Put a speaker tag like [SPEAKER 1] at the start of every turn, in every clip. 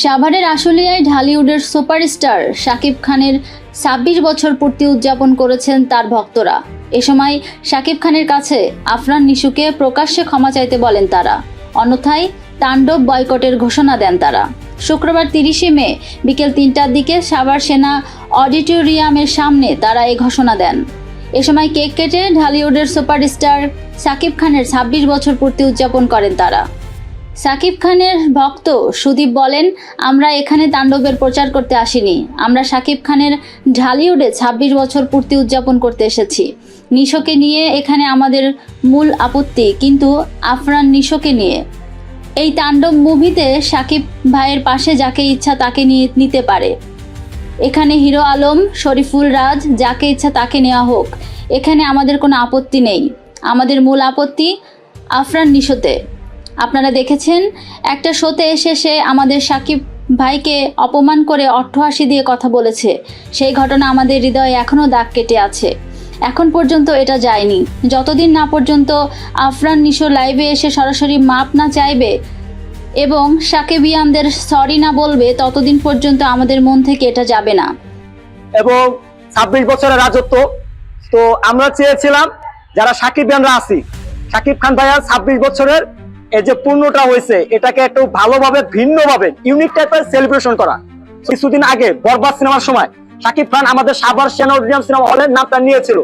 [SPEAKER 1] সাভারের আশুলিয়ায় ঢালিউডের সুপারস্টার শাকিব খানের ২৬ বছর পূর্তি উদযাপন করেছেন তার ভক্তরা। এ সময় শাকিব খানের কাছে আফরান নিশুকে প্রকাশ্যে ক্ষমা চাইতে বলেন তারা, অন্যথায় তাণ্ডব বয়কটের ঘোষণা দেন তারা। শুক্রবার ৩০শে মে বিকেল ৩টার দিকে সাভার সেনা অডিটোরিয়ামের সামনে তারা এই ঘোষণা দেন। এ সময় কেক কেটে ঢালিউডের সুপারস্টার শাকিব খানের ২৬ বছর পূর্তি উদযাপন করেন তারা। শাকিব খানের ভক্ত সুদীপ বলেন, আমরা এখানে তাণ্ডবের প্রচার করতে আসিনি, আমরা শাকিব খানের ঢালিউডে ২৬ বছর পূর্তি উদযাপন করতে এসেছি। নিশোকে নিয়ে এখানে আমাদের মূল আপত্তি, কিন্তু আফরান নিশোকে নিয়ে। এই তাণ্ডব মুভিতে শাকিব ভাইয়ের পাশে যাকে ইচ্ছা তাকে নিতে পারে। এখানে হিরো আলম, শরীফুল রাজ, যাকে ইচ্ছা তাকে নেওয়া হোক, এখানে আমাদের কোনো আপত্তি নেই। আমাদের মূল আপত্তি আফরান নিশোতে। আপনারা দেখেছেন একটা শোতে এসে সে আমাদের শাকিব ভাইকে অপমান করে অট্টহাসি দিয়ে কথা বলেছে। সেই ঘটনা আমাদের হৃদয়ে এখনও দাগ কেটে আছে। এখন পর্যন্ত এটা যায়নি। যতদিন না পর্যন্ত আফরান নিশো লাইভে এসে সরাসরি মাপ না চাইবে এবং সাকিবিয়ানদের সরি না বলবে, ততদিন পর্যন্ত আমাদের মন থেকে এটা যাবে না।
[SPEAKER 2] এবং ২৬ বছরের রাজত্ব, তো আমরা চেয়েছিলাম যারা সাকিবিয়ানরা আছি, শাকিব খান ভাইয়া ২৬ বছরের এই যে পূর্ণটা হয়েছে, এটাকে একটু ভালোভাবে ভিন্নভাবে ইউনিক টাইপের সেলিব্রেশন করা। কিছুদিন আগে বরবাদ সিনেমার সময় শাকিব খান আমাদের সাভার সেনা অডিটোরিয়াম সিনেমা হলের নামটা নিয়েছিল,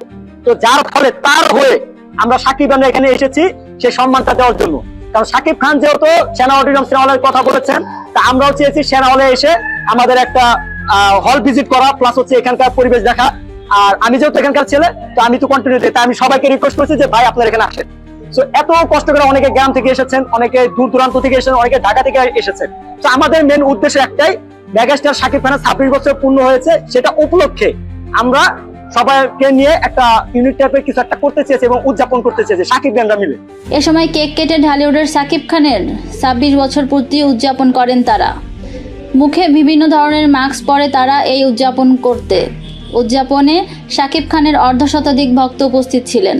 [SPEAKER 2] তো যার ফলে তার হয়ে আমরা সাকিবিয়ানরা এখানে এসেছি সেই সম্মানটা দেওয়ার জন্য। কারণ শাকিব খান যেহেতু সেনা অডিটোরিয়াম সিনেমা হলের কথা বলেছেন, তা আমরাও চেয়েছি সেনা হলে এসে আমাদের একটা হল ভিজিট করা, প্লাস হচ্ছে এখানকার পরিবেশ দেখা। আর আমি যেহেতু এখানকার ছেলে, তো আমি তো কন্টিনিউ দিই, তাই আমি সবাইকে রিকোয়েস্ট করছি যে ভাই আপনারা এখানে আসেন। তো এত কষ্ট করে অনেকে গ্রাম থেকে এসেছেন, অনেকে দূর দূরান্ত থেকে এসেছেন, অনেকে ঢাকা থেকে এসেছেন। তো আমাদের মেন উদ্দেশ্য একটাই, মেগাস্টার শাকিব খানের ২৬ বছর পূর্ণ হয়েছে, সেটা উপলক্ষে আমরা সবাইকে নিয়ে একটা ইউনিট টাইপের কিছু একটা করতে চেয়েছি এবং উদযাপন করতে চেয়েছি শাকিব ব্যান্ডরা মিলে।
[SPEAKER 1] এ সময় কেক কেটে ঢালিউডের শাকিব খানের ২৬ বছর পূর্তি উদযাপন করেন তারা। মুখে বিভিন্ন ধরনের মাস্ক পরে তারা এই উদযাপনে শাকিব খানের অর্ধশতাধিক ভক্ত উপস্থিত ছিলেন।